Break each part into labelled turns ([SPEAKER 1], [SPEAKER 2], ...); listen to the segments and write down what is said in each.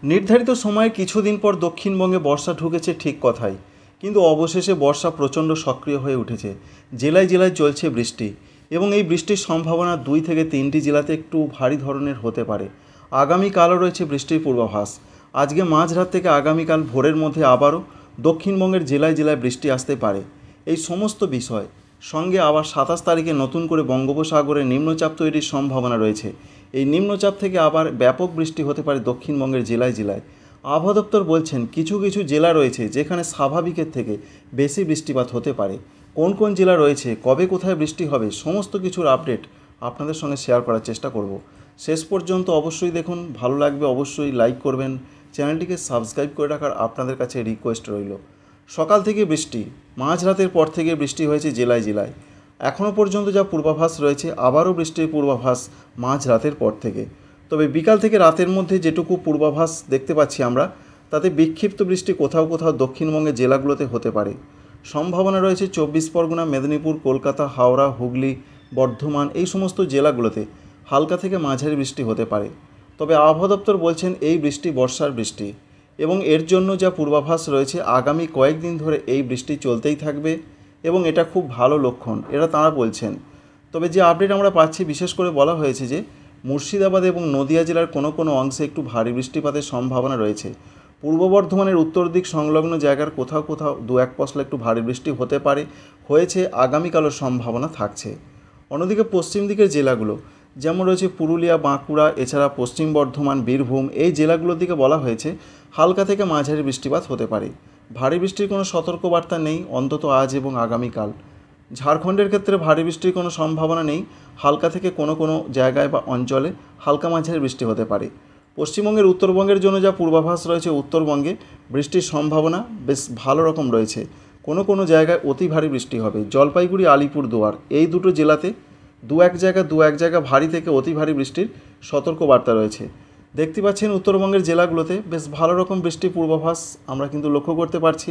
[SPEAKER 1] নির্ধারিত সময়ে কিছুদিন পর দক্ষিণবঙ্গে বর্ষা ঢুকেছে ঠিক কথাই, কিন্তু অবশেষে বর্ষা প্রচণ্ড সক্রিয় হয়ে উঠেছে। জেলায় জেলায় চলছে বৃষ্টি এবং এই বৃষ্টির সম্ভাবনা 2 থেকে 3টি জেলাতে একটু ভারী ধরনের হতে পারে। আগামীকালও রয়েছে বৃষ্টির পূর্বাভাস। আজকে মাঝরাত থেকে আগামীকাল ভোরের মধ্যে আবারও দক্ষিণবঙ্গের জেলায় জেলায় বৃষ্টি আসতে পারে। এই সমস্ত বিষয় সঙ্গে আবার 27 তারিখে নতুন করে বঙ্গোপসাগরে নিম্নচাপ তৈরির সম্ভাবনা রয়েছে। এই নিম্নচাপ থেকে আবার ব্যাপক বৃষ্টি হতে পারে দক্ষিণবঙ্গের জেলায় জেলায়। আবহাওয়া দপ্তর বলছেন কিছু কিছু জেলা রয়েছে যেখানে স্বাভাবিকের থেকে বেশি বৃষ্টিপাত হতে পারে। কোন কোন জেলা রয়েছে, কবে কোথায় বৃষ্টি হবে, সমস্ত কিছুর আপডেট আপনাদের সঙ্গে শেয়ার করার চেষ্টা করব। শেষ পর্যন্ত অবশ্যই দেখুন, ভালো লাগবে অবশ্যই লাইক করবেন, চ্যানেলটিকে সাবস্ক্রাইব করে রাখার আপনাদের কাছে রিকোয়েস্ট রইল। সকাল থেকে বৃষ্টি, মাঝরাতের পর থেকে বৃষ্টি হয়েছে জেলায় জেলায়। এখনও পর্যন্ত যা পূর্বাভাস রয়েছে আবারও বৃষ্টির পূর্বাভাস মাঝরাতের পর থেকে। তবে বিকাল থেকে রাতের মধ্যে যেটুকু পূর্বাভাস দেখতে পাচ্ছি আমরা, তাতে বিক্ষিপ্ত বৃষ্টি কোথাও কোথাও দক্ষিণবঙ্গের জেলাগুলোতে হতে পারে। সম্ভাবনা রয়েছে 24 পরগনা, মেদিনীপুর, কলকাতা, হাওড়া, হুগলি, বর্ধমান এই সমস্ত জেলাগুলোতে হালকা থেকে মাঝারি বৃষ্টি হতে পারে। তবে আবহাওয়া দপ্তর বলছেন এই বৃষ্টি বর্ষার বৃষ্টি এবং এর জন্য যা পূর্বাভাস রয়েছে আগামী কয়েকদিন ধরে এই বৃষ্টি চলতেই থাকবে এবং এটা খুব ভালো লক্ষণ, এটা তাঁরা বলছেন। তবে যে আপডেট আমরা পাচ্ছি, বিশেষ করে বলা হয়েছে যে মুর্শিদাবাদ এবং নদিয়া জেলার কোনো কোনো অংশে একটু ভারী বৃষ্টিপাতের সম্ভাবনা রয়েছে। পূর্ব বর্ধমানের উত্তর দিক সংলগ্ন জায়গার কোথাও কোথাও 2-1 পশলা একটু ভারী বৃষ্টি হতে পারে, হয়েছে, আগামীকালও সম্ভাবনা থাকছে। অন্যদিকে পশ্চিম দিকের জেলাগুলো যেমন রয়েছে পুরুলিয়া, বাঁকুড়া, এছাড়া পশ্চিম বর্ধমান, বীরভূম এই জেলাগুলোর দিকে বলা হয়েছে হালকা থেকে মাঝারি বৃষ্টিপাত হতে পারে। ভারী বৃষ্টির কোনো সতর্কবার্তা নেই অন্তত আজ এবং আগামীকাল। ঝাড়খণ্ডের ক্ষেত্রে ভারী বৃষ্টির কোনো সম্ভাবনা নেই, হালকা থেকে কোনো কোনো জায়গায় বা অঞ্চলে হালকা মাঝারি বৃষ্টি হতে পারে। পশ্চিমবঙ্গের উত্তরবঙ্গের জন্য যা পূর্বাভাস রয়েছে, উত্তরবঙ্গে বৃষ্টির সম্ভাবনা বেশ ভালো রকম রয়েছে। কোনো কোনো জায়গায় অতি ভারী বৃষ্টি হবে। জলপাইগুড়ি, আলিপুরদুয়ার এই দুটো জেলাতে দু এক জায়গা ভারী থেকে অতি ভারী বৃষ্টির সতর্কবার্তা রয়েছে। দেখতে পাচ্ছেন উত্তরবঙ্গের জেলাগুলোতে বেশ ভালো রকম বৃষ্টির পূর্বাভাস আমরা কিন্তু লক্ষ্য করতে পারছি।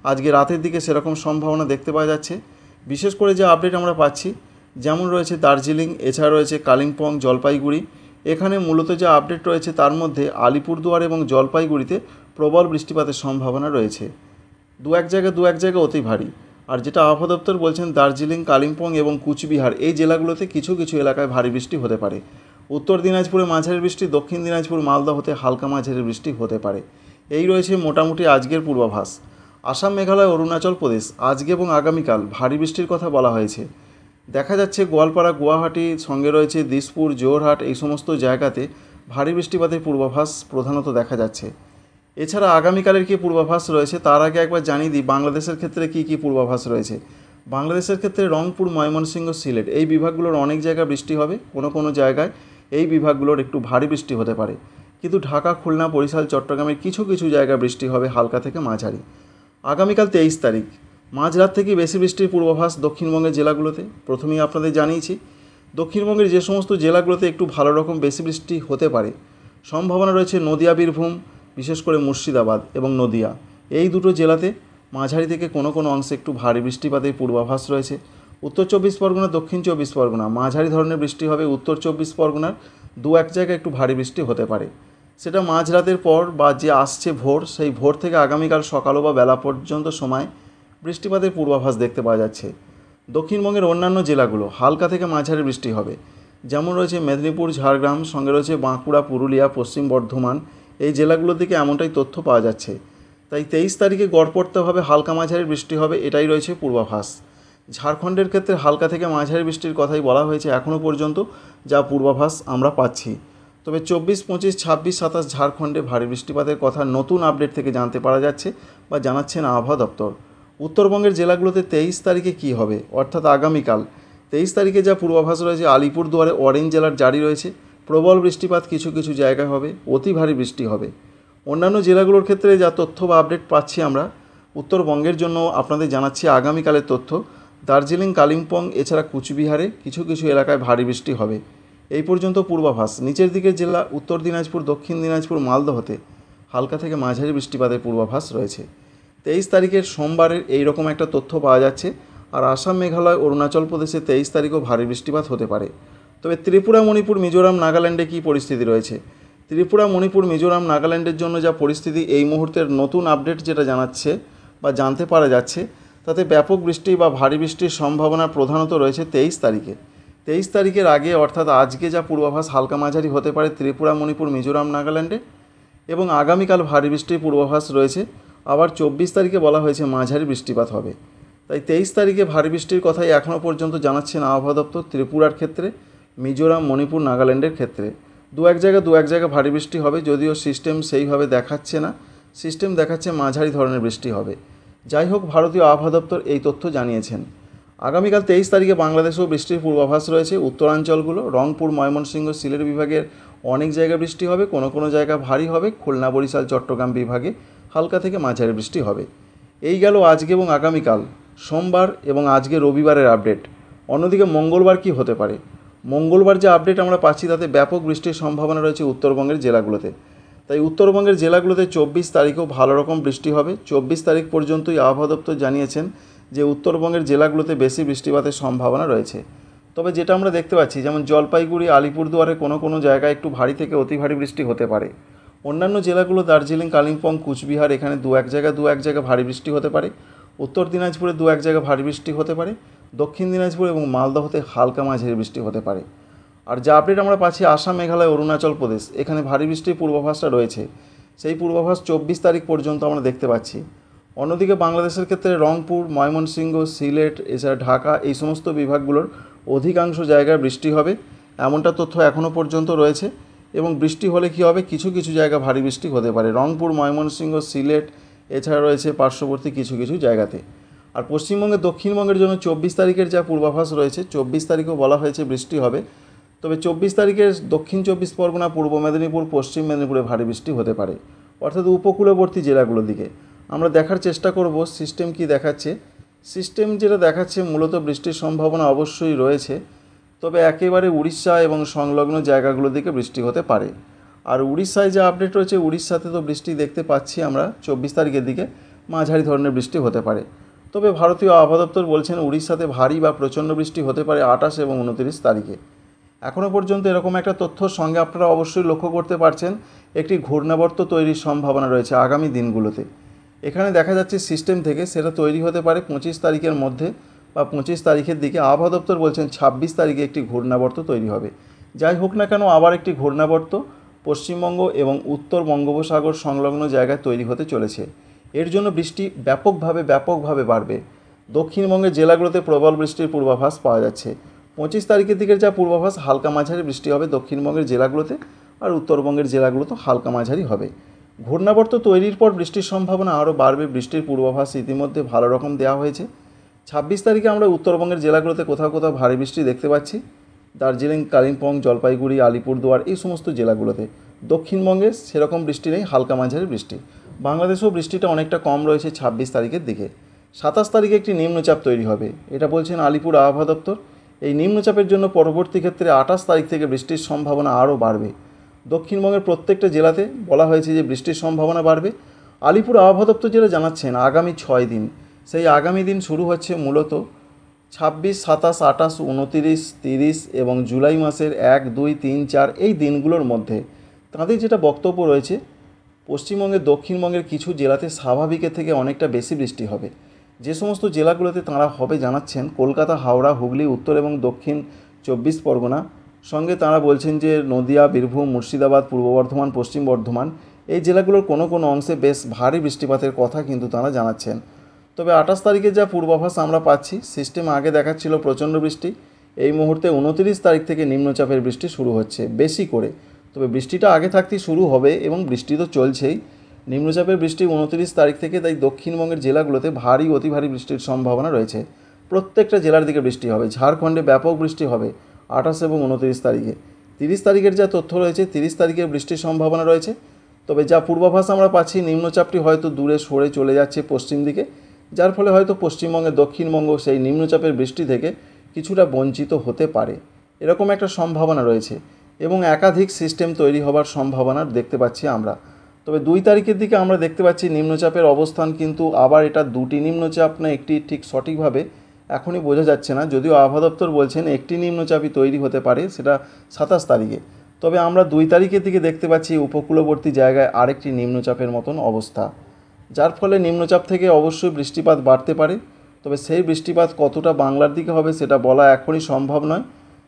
[SPEAKER 1] আজকে রাতের দিকে সেরকম সম্ভাবনা দেখতে পাওয়া যাচ্ছে। বিশেষ করে যে আপডেট আমরা পাচ্ছি, যেমন রয়েছে দার্জিলিং, এছাড়া রয়েছে কালিম্পং, জলপাইগুড়ি, এখানে মূলত যা আপডেট রয়েছে তার মধ্যে আলিপুরদুয়ার এবং জলপাইগুড়িতে প্রবল বৃষ্টিপাতের সম্ভাবনা রয়েছে। দু এক জায়গা অতি ভারী। আর যেটা আবহাওয়া দপ্তর বলছেন, দার্জিলিং, কালিম্পং এবং কুচবিহার এই জেলাগুলোতে কিছু কিছু এলাকায় ভারী বৃষ্টি হতে পারে। উত্তর দিনাজপুরে মাঝারি বৃষ্টি, দক্ষিণ দিনাজপুর, মালদা হতে হালকা মাঝারি বৃষ্টি হতে পারে। এই রয়েছে মোটামুটি আজকের পূর্বাভাস। আসাম, মেঘালয়, অরুণাচল প্রদেশ আজকে এবং আগামীকাল ভারী বৃষ্টির কথা বলা হয়েছে। দেখা যাচ্ছে গোয়ালপাড়া, গুয়াহাটি, সঙ্গে রয়েছে দিসপুর, জোরহাট এই সমস্ত জায়গাতে ভারী বৃষ্টিপাতের পূর্বাভাস প্রধানত দেখা যাচ্ছে। এছাড়া আগামীকালের কী পূর্বাভাস রয়েছে তার আগে একবার জানিয়ে দিই বাংলাদেশের ক্ষেত্রে কী কী পূর্বাভাস রয়েছে। বাংলাদেশের ক্ষেত্রে রংপুর, ময়মনসিংহ, সিলেট এই বিভাগগুলোর অনেক জায়গায় বৃষ্টি হবে। কোনো কোনো জায়গায় এই বিভাগগুলোর একটু ভারী বৃষ্টি হতে পারে, কিন্তু ঢাকা, খুলনা, বরিশাল, চট্টগ্রামের কিছু কিছু জায়গায় বৃষ্টি হবে হালকা থেকে মাঝারি। আগামীকাল 23 তারিখ মাঝরাত থেকে বেশি বৃষ্টির পূর্বাভাস দক্ষিণবঙ্গের জেলাগুলোতে। প্রথমেই আপনাদের জানিয়েছি দক্ষিণবঙ্গের যে সমস্ত জেলাগুলোতে একটু ভালো রকম বেশি বৃষ্টি হতে পারে সম্ভাবনা রয়েছে নদিয়া, বীরভূম, বিশেষ করে মুর্শিদাবাদ এবং নদিয়া এই দুটো জেলাতে মাঝারি থেকে কোনো কোনো অংশে একটু ভারী বৃষ্টিপাতের পূর্বাভাস রয়েছে। উত্তর 24 পরগনা, দক্ষিণ 24 পরগনা মাঝারি ধরনের বৃষ্টি হবে। উত্তর 24 পরগনার 2-1 জায়গায় একটু ভারী বৃষ্টি হতে পারে। সেটা মাঝরাতের পর বা যে আসছে ভোর, সেই ভোর থেকে আগামীকাল সকালও বা বেলা পর্যন্ত সময় বৃষ্টিপাতের পূর্বাভাস দেখতে পাওয়া যাচ্ছে। দক্ষিণবঙ্গের অন্যান্য জেলাগুলো হালকা থেকে মাঝারি বৃষ্টি হবে, যেমন রয়েছে মেদিনীপুর, ঝাড়গ্রাম, সঙ্গে রয়েছে বাঁকুড়া, পুরুলিয়া, পশ্চিম বর্ধমান এই জেলাগুলোর দিকে এমনটাই তথ্য পাওয়া যাচ্ছে। তাই 23 তারিখে গড় পড়তে হবে হালকা মাঝারি বৃষ্টি হবে, এটাই রয়েছে পূর্বাভাস। ঝাড়খণ্ডের ক্ষেত্রে হালকা থেকে মাঝারি বৃষ্টির কথাই বলা হয়েছে এখনও পর্যন্ত যা পূর্বাভাস আমরা পাচ্ছি। তবে 24, 25, 26, 27 ঝাড়খণ্ডে ভারী বৃষ্টিপাতের কথা নতুন আপডেট থেকে জানতে পারা যাচ্ছে বা জানাচ্ছেন আবহাওয়া দপ্তর। উত্তরবঙ্গের জেলাগুলোতে 23 তারিখে কী হবে, অর্থাৎ আগামীকাল 23 তারিখে যা পূর্বাভাস রয়েছে, আলিপুরদুয়ারে অরেঞ্জ অ্যালার্ট জারি রয়েছে। প্রবল বৃষ্টিপাত কিছু কিছু জায়গায় হবে, অতি ভারী বৃষ্টি হবে। অন্যান্য জেলাগুলোর ক্ষেত্রে যা তথ্য বা আপডেট পাচ্ছি আমরা, উত্তরবঙ্গের জন্য আপনাদের জানাচ্ছি আগামীকালের তথ্য। দার্জিলিং, কালিম্পং এছাড়া কুচবিহারে কিছু কিছু এলাকায় ভারী বৃষ্টি হবে। এই পর্যন্ত পূর্বাভাস। নিচের দিকের জেলা উত্তর দিনাজপুর, দক্ষিণ দিনাজপুর, মালদা হতে হালকা থেকে মাঝারি বৃষ্টিপাতের পূর্বাভাস রয়েছে। 23 তারিখের সোমবারের এই রকম একটা তথ্য পাওয়া যাচ্ছে। আর আসাম, মেঘালয়, অরুণাচল প্রদেশে 23 তারিখও ভারী বৃষ্টিপাত হতে পারে। তবে ত্রিপুরা, মণিপুর, মিজোরাম, নাগাল্যান্ডে কী পরিস্থিতি রয়েছে? ত্রিপুরা, মণিপুর, মিজোরাম, নাগাল্যান্ডের জন্য যা পরিস্থিতি এই মুহূর্তের নতুন আপডেট যেটা জানাচ্ছে বা জানতে পারা যাচ্ছে, তাতে ব্যাপক বৃষ্টি বা ভারী বৃষ্টির সম্ভাবনা প্রধানত রয়েছে 23 তারিখে। 23 তারিখের আগে অর্থাৎ আজকে যা পূর্বাভাস হালকা মাঝারি হতে পারে ত্রিপুরা, মণিপুর, মিজোরাম, নাগাল্যান্ডে, এবং আগামীকাল ভারী বৃষ্টির পূর্বাভাস রয়েছে। আবার 24 তারিখে বলা হয়েছে মাঝারি বৃষ্টিপাত হবে। তাই 23 তারিখে ভারী বৃষ্টির কথাই এখনও পর্যন্ত জানাচ্ছেন আবহাওয়া দপ্তর ত্রিপুরার ক্ষেত্রে, মিজোরাম, মণিপুর, নাগাল্যান্ডের ক্ষেত্রে। দু এক জায়গায় ভারী বৃষ্টি হবে, যদিও সিস্টেম সেইভাবে দেখাচ্ছে না, সিস্টেম দেখাচ্ছে মাঝারি ধরনের বৃষ্টি হবে। যাই হোক, ভারতীয় আবহাওয়া দপ্তর এই তথ্য জানিয়েছেন। আগামীকাল 23 তারিখে বাংলাদেশেও বৃষ্টির পূর্বাভাস রয়েছে। উত্তরাঞ্চলগুলো রংপুর, ময়মনসিংহ, সিলেট বিভাগের অনেক জায়গায় বৃষ্টি হবে, কোনো জায়গা ভারী হবে। খুলনা, বরিশাল, চট্টগ্রাম বিভাগে হালকা থেকে মাঝারি বৃষ্টি হবে। এই গেল আজকে এবং আগামীকাল সোমবার এবং আজকে রবিবারের আপডেট। অন্যদিকে মঙ্গলবার কি হতে পারে? মঙ্গলবার যে আপডেট আমরা পাচ্ছি তাতে ব্যাপক বৃষ্টির সম্ভাবনা রয়েছে উত্তরবঙ্গের জেলাগুলোতে। তাই উত্তরবঙ্গের জেলাগুলোতে 24 তারিখেও ভালো রকম বৃষ্টি হবে। 24 তারিখ পর্যন্তই আবহাওয়া দপ্তর জানিয়েছেন যে উত্তরবঙ্গের জেলাগুলোতে বেশি বৃষ্টিপাতের সম্ভাবনা রয়েছে। তবে যেটা আমরা দেখতে পাচ্ছি, যেমন জলপাইগুড়ি, আলিপুরদুয়ারে কোনো জায়গায় একটু ভারী থেকে অতি ভারী বৃষ্টি হতে পারে। অন্যান্য জেলাগুলো দার্জিলিং, কালিম্পং, কুচবিহার, এখানে দু এক জায়গা ভারী বৃষ্টি হতে পারে। উত্তর দিনাজপুরে দু এক জায়গা ভারী বৃষ্টি হতে পারে। দক্ষিণ দিনাজপুর এবং মালদহতে হালকা মাঝারি বৃষ্টি হতে পারে। আর যা আপডেট আমরা পাচ্ছি আসাম, মেঘালয়, অরুণাচল প্রদেশ, এখানে ভারী বৃষ্টির পূর্বাভাসটা রয়েছে। সেই পূর্বাভাস 24 তারিখ পর্যন্ত আমরা দেখতে পাচ্ছি। অন্যদিকে বাংলাদেশের ক্ষেত্রে রংপুর, ময়মনসিংহ, সিলেট, এছাড়া ঢাকা, এই সমস্ত বিভাগগুলোর অধিকাংশ জায়গায় বৃষ্টি হবে, এমনটা তথ্য এখনও পর্যন্ত রয়েছে। এবং বৃষ্টি হলে কী হবে, কিছু জায়গা ভারী বৃষ্টি হতে পারে রংপুর, ময়মনসিংহ, সিলেট, এছাড়া রয়েছে পার্শ্ববর্তী কিছু জায়গাতে। আর পশ্চিমবঙ্গে, দক্ষিণবঙ্গের জন্য 24 তারিখের যা পূর্বাভাস রয়েছে, 24 তারিখেও বলা হয়েছে বৃষ্টি হবে। তবে 24 তারিখে দক্ষিণ 24 পরগনা, পূর্ব মেদিনীপুর, পশ্চিম মেদিনীপুরে ভারী বৃষ্টি হতে পারে, অর্থাৎ উপকূলবর্তী জেলাগুলোর দিকে। আমরা দেখার চেষ্টা করব সিস্টেম কি দেখাচ্ছে। সিস্টেম যেটা দেখাচ্ছে মূলত বৃষ্টির সম্ভাবনা অবশ্যই রয়েছে, তবে একেবারে উড়িষ্যা এবং সংলগ্ন জায়গাগুলোর দিকে বৃষ্টি হতে পারে। আর উড়িষ্যায় যা আপডেট রয়েছে, উড়িষ্যাতে তো বৃষ্টি দেখতে পাচ্ছি আমরা 24 তারিখের দিকে মাঝারি ধরনের বৃষ্টি হতে পারে। তবে ভারতীয় আবহাওয়া দপ্তর বলছেন উড়িষ্যাতে ভারী বা প্রচণ্ড বৃষ্টি হতে পারে 28 এবং 29 তারিখে। এখনও পর্যন্ত এরকম একটা তথ্যর সঙ্গে আপনারা অবশ্যই লক্ষ্য করতে পারছেন একটি ঘূর্ণাবর্ত তৈরির সম্ভাবনা রয়েছে আগামী দিনগুলোতে। এখানে দেখা যাচ্ছে সিস্টেম থেকে সেটা তৈরি হতে পারে 25 তারিখের মধ্যে বা 25 তারিখের দিকে। আবহাওয়া দপ্তর বলছেন 26 তারিখে একটি ঘূর্ণাবর্ত তৈরি হবে। যাই হোক না কেন, আবার একটি ঘূর্ণাবর্ত পশ্চিমবঙ্গ এবং উত্তর বঙ্গোপসাগর সংলগ্ন জায়গায় তৈরি হতে চলেছে। এর জন্য বৃষ্টি ব্যাপকভাবে বাড়বে। দক্ষিণবঙ্গের জেলাগুলোতে প্রবল বৃষ্টির পূর্বাভাস পাওয়া যাচ্ছে। 25 তারিখের দিকের যা পূর্বাভাস, হালকা মাঝারি বৃষ্টি হবে দক্ষিণবঙ্গের জেলাগুলোতে, আর উত্তরবঙ্গের জেলাগুলো তো হালকা মাঝারি হবে। ঘূর্ণাবর্ত তৈরির পর বৃষ্টির সম্ভাবনা আরও বাড়বে। বৃষ্টির পূর্বাভাস ইতিমধ্যে ভালো রকম দেওয়া হয়েছে। 26 তারিখে আমরা উত্তরবঙ্গের জেলাগুলোতে কোথাও ভারী বৃষ্টি দেখতে পাচ্ছি, দার্জিলিং, কালিম্পং, জলপাইগুড়ি, আলিপুরদুয়ার, এই সমস্ত জেলাগুলোতে। দক্ষিণবঙ্গে সেরকম বৃষ্টি নেই, হালকা মাঝারি বৃষ্টি। বাংলাদেশেও বৃষ্টিটা অনেকটা কম রয়েছে 26 তারিখের দিকে। 27 তারিখে একটি নিম্নচাপ তৈরি হবে, এটা বলছেন আলিপুর আবহাওয়া দপ্তর। এই নিম্নচাপের জন্য পরবর্তী ক্ষেত্রে 28 তারিখ থেকে বৃষ্টির সম্ভাবনা আরও বাড়বে। দক্ষিণবঙ্গের প্রত্যেকটা জেলাতে বলা হয়েছে যে বৃষ্টির সম্ভাবনা বাড়বে। আলিপুর আবহাওয়া দপ্তর যেটা জানাচ্ছেন আগামী 6 দিন, সেই আগামী দিন শুরু হচ্ছে মূলত 26, 27, 28, 29, 30 এবং জুলাই মাসের 1, 2, 3, 4 এই দিনগুলোর মধ্যে। তাদের যেটা বক্তব্য রয়েছে, পশ্চিমবঙ্গের, দক্ষিণবঙ্গের কিছু জেলাতে স্বাভাবিকের থেকে অনেকটা বেশি বৃষ্টি হবে। যে সমস্ত জেলাগুলোতে তাঁরা হবে জানাচ্ছেন কলকাতা, হাওড়া, হুগলি, উত্তর এবং দক্ষিণ 24 পরগনা, সঙ্গে তাঁরা বলছেন যে নদিয়া, বীরভূম, মুর্শিদাবাদ, পূর্ব বর্ধমান, পশ্চিম বর্ধমান, এই জেলাগুলোর কোনো অংশে বেশ ভারী বৃষ্টিপাতের কথা কিন্তু তাঁরা জানাচ্ছেন। তবে 28 তারিখে যা পূর্বাভাস আমরা পাচ্ছি, সিস্টেম আগে দেখাচ্ছিল প্রচণ্ড বৃষ্টি, এই মুহূর্তে 29 তারিখ থেকে নিম্নচাপের বৃষ্টি শুরু হচ্ছে বেশি করে। তবে বৃষ্টিটা আগে থাকতেই শুরু হবে এবং বৃষ্টি তো চলছেই। নিম্নচাপের বৃষ্টি 29 তারিখ থেকে, তাই দক্ষিণবঙ্গের জেলাগুলোতে ভারী অতি ভারী বৃষ্টির সম্ভাবনা রয়েছে। প্রত্যেকটা জেলার দিকে বৃষ্টি হবে। ঝাড়খণ্ডে ব্যাপক বৃষ্টি হবে 28 এবং 29 তারিখে। 30 তারিখের যা তথ্য রয়েছে, 30 তারিখে বৃষ্টির সম্ভাবনা রয়েছে। তবে যা পূর্বাভাস আমরা পাচ্ছি, নিম্নচাপটি হয়তো দূরে সরে চলে যাচ্ছে পশ্চিম দিকে, যার ফলে হয়তো পশ্চিমবঙ্গে, দক্ষিণবঙ্গ সেই নিম্নচাপের বৃষ্টি থেকে কিছুটা বঞ্চিত হতে পারে, এরকম একটা সম্ভাবনা রয়েছে। এবং একাধিক সিস্টেম তৈরি হবার সম্ভাবনা দেখতে পাচ্ছি আমরা। তবে 2 তারিখের দিকে আমরা দেখতে পাচ্ছি নিম্নচাপের অবস্থান, কিন্তু আবার এটা দুটি নিম্নচাপ না একটি, ঠিক সঠিকভাবে এখনই বোঝা যাচ্ছে না। যদিও আবহাওয়া দপ্তর বলছেন একটি নিম্নচাপই তৈরি হতে পারে, সেটা 27 তারিখে। তবে আমরা 2 তারিখের দিকে দেখতে পাচ্ছি উপকূলবর্তী জায়গায় আরেকটি নিম্নচাপের মতন অবস্থা, যার ফলে নিম্নচাপ থেকে অবশ্যই বৃষ্টিপাত বাড়তে পারে। তবে সেই বৃষ্টিপাত কতটা বাংলার দিকে হবে সেটা বলা এখনই সম্ভব নয়।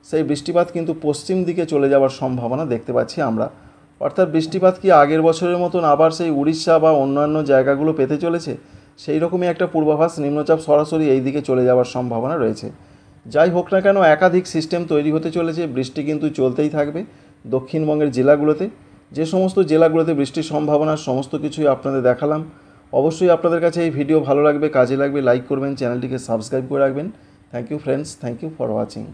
[SPEAKER 1] সেই বৃষ্টিপাত কিন্তু পশ্চিম দিকে চলে যাওয়ার সম্ভাবনা দেখতে পাচ্ছি আমরা। অর্থাৎ বৃষ্টিপাত কি আগের বছরের মতন আবার সেই উড়িষ্যা বা অন্যান্য জায়গাগুলো পেতে চলেছে, সেই রকমই একটা পূর্বাভাস। নিম্নচাপ সরাসরি এই দিকে চলে যাওয়ার সম্ভাবনা রয়েছে। যাই হোক না কেন, একাধিক সিস্টেম তৈরি হতে চলেছে, বৃষ্টি কিন্তু চলতেই থাকবে দক্ষিণবঙ্গের জেলাগুলোতে। যে সমস্ত জেলাগুলোতে বৃষ্টির সম্ভাবনা সমস্ত কিছুই আপনাদের দেখালাম। অবশ্যই আপনাদের কাছে এই ভিডিও ভালো লাগবে, কাজে লাগবে, লাইক করবেন, চ্যানেলটিকে সাবস্ক্রাইব করে রাখবেন। Thank you friends, thank you for watching.